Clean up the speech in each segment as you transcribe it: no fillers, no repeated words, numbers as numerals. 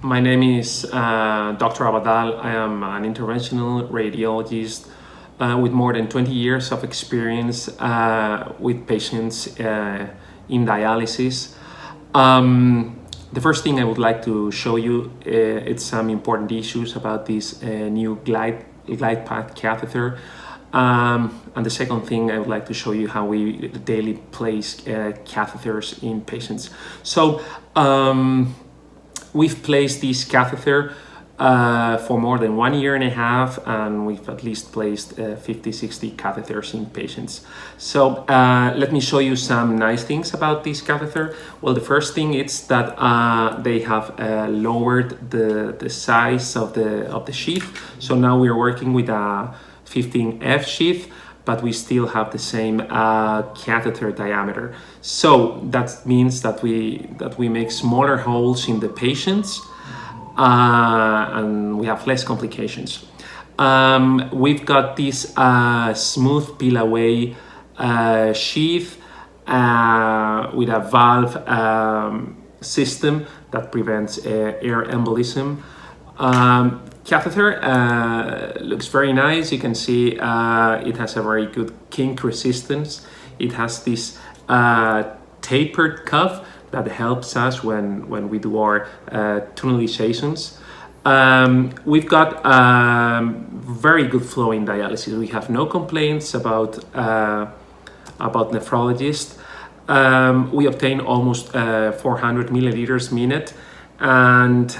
My name is Dr. Abadal. I am an interventional radiologist with more than 20 years of experience with patients in dialysis. The first thing I would like to show you is some important issues about this new Glidepath catheter. And the second thing I would like to show you how we daily place catheters in patients. So we've placed this catheter for more than 1 year and a half, and we've at least placed 50-60 catheters in patients. So let me show you some nice things about this catheter. Well, the first thing is that they have lowered the size of the sheath. So now we're working with a 15F sheath, but we still have the same catheter diameter. So that means that we make smaller holes in the patients, and we have less complications. We've got this smooth peel away sheath with a valve system that prevents air embolism. Catheter looks very nice. You can see it has a very good kink resistance. It has this tapered cuff that helps us when we do our tunnelizations. We've got very good flow in dialysis. We have no complaints about nephrologists. We obtain almost 400 milliliters minute, and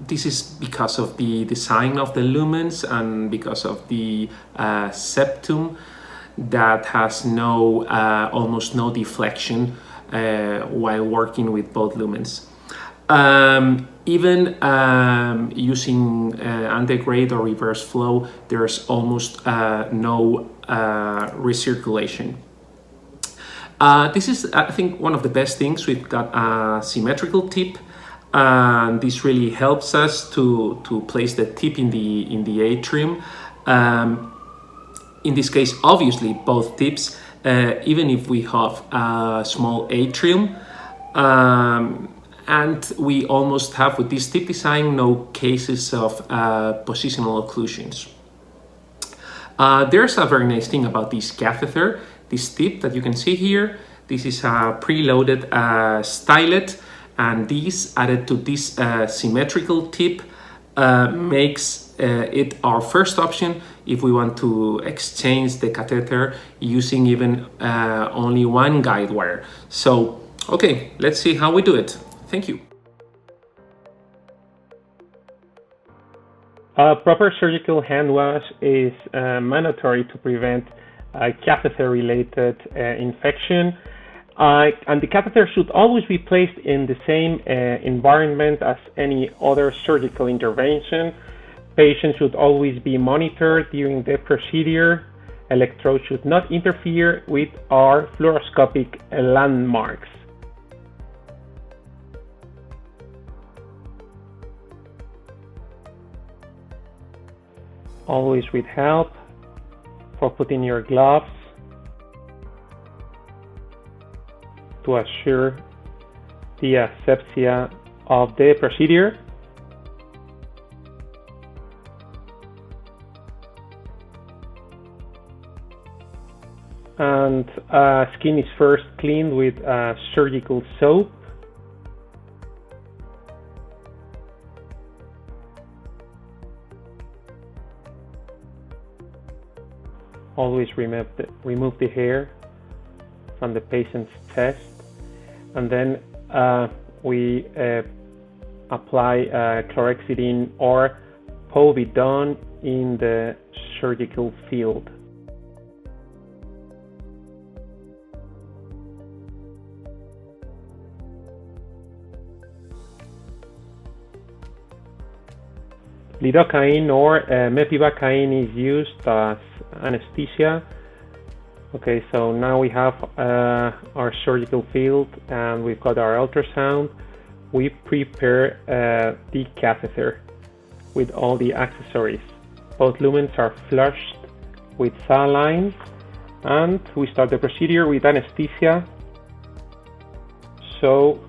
this is because of the design of the lumens and because of the septum that has almost no deflection while working with both lumens. Even using antegrade or reverse flow, there's almost no recirculation. This is, I think, one of the best things. We've got a symmetrical tip, and this really helps us to place the tip in the atrium. In this case, obviously, both tips, even if we have a small atrium, and we almost have, with this tip design, no cases of positional occlusions. There's a very nice thing about this catheter, this tip that you can see here. This is a preloaded stylet, and this added to this symmetrical tip makes it our first option if we want to exchange the catheter using even only one guide wire. So, okay, let's see how we do it. Thank you. Proper surgical hand wash is mandatory to prevent catheter-related infection. And the catheter should always be placed in the same environment as any other surgical intervention. Patients should always be monitored during the procedure. Electrodes should not interfere with our fluoroscopic landmarks. Always with help for putting your gloves to assure the asepsia of the procedure. And skin is first cleaned with surgical soap. Always remove the hair from the patient's chest, and then we apply chlorhexidine or povidone in the surgical field. Lidocaine or mepivacaine is used as anesthesia. Okay, so now we have our surgical field and we've got our ultrasound. We prepare the catheter with all the accessories. Both lumens are flushed with saline, and we start the procedure with anesthesia so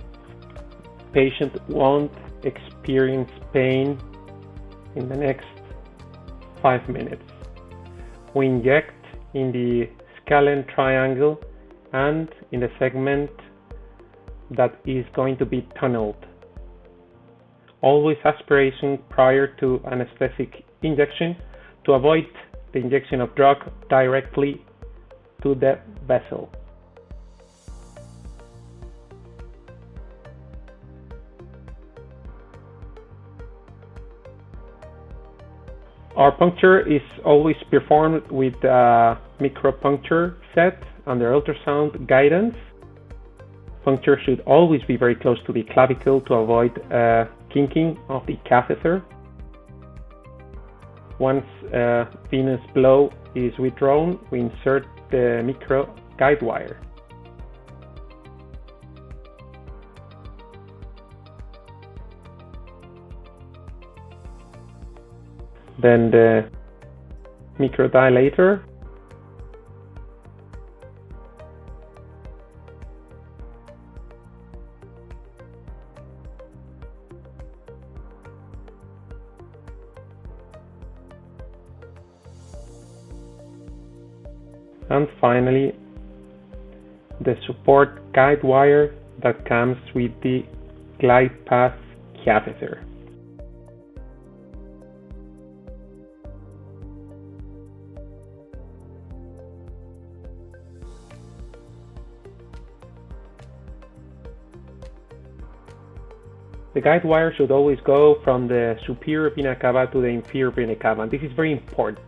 patient won't experience pain in the next 5 minutes. We inject in the scalene triangle and in the segment that is going to be tunneled. Always aspiration prior to anesthetic injection to avoid the injection of drug directly to the vessel. Our puncture is always performed with a micropuncture set under ultrasound guidance. Puncture should always be very close to the clavicle to avoid kinking of the catheter. Once venous flow is withdrawn, we insert the micro guide wire. Then the microdilator. And finally, the support guide wire that comes with the Glidepath catheter. The guide wire should always go from the superior vena cava to the inferior vena cava. This is very important.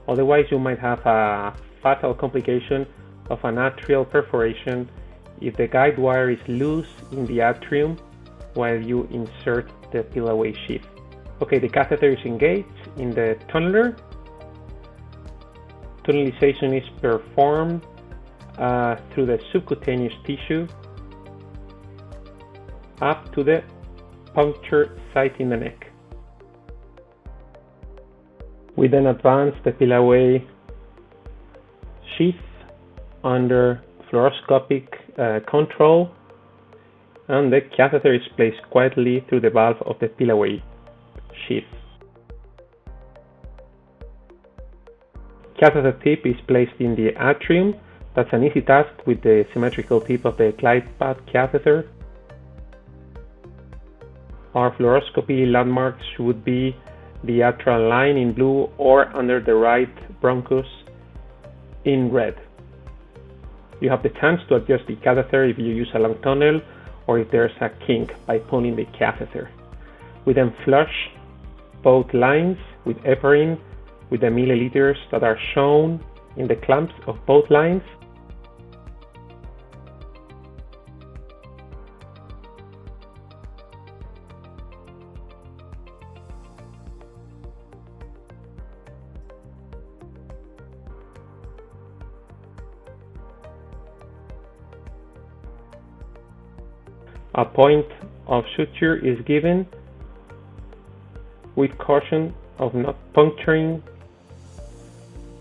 Otherwise, you might have a fatal complication of an atrial perforation if the guide wire is loose in the atrium while you insert the pilloway sheath. Okay, the catheter is engaged in the tunneler. Tunnelization is performed through the subcutaneous tissue up to the puncture site in the neck. We then advance the pilloway sheath under fluoroscopic control, and the catheter is placed quietly through the valve of the pilloway sheath. Catheter tip is placed in the atrium. That's an easy task with the symmetrical tip of the Glidepath catheter. Our fluoroscopy landmarks would be the atrial line in blue or under the right bronchus in red. You have the chance to adjust the catheter if you use a long tunnel or if there's a kink by pulling the catheter. We then flush both lines with heparin with the milliliters that are shown in the clamps of both lines. A point of suture is given with caution of not puncturing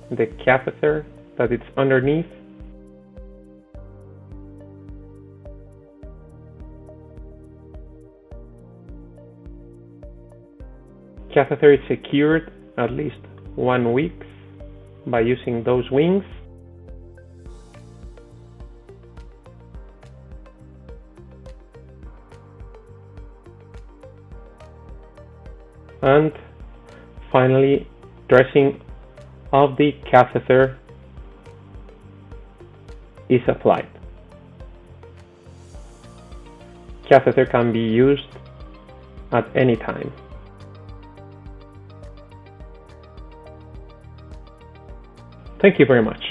the catheter that it's underneath. Catheter is secured at least 1 week by using those wings. And finally, dressing of the catheter is applied. Catheter can be used at any time. Thank you very much.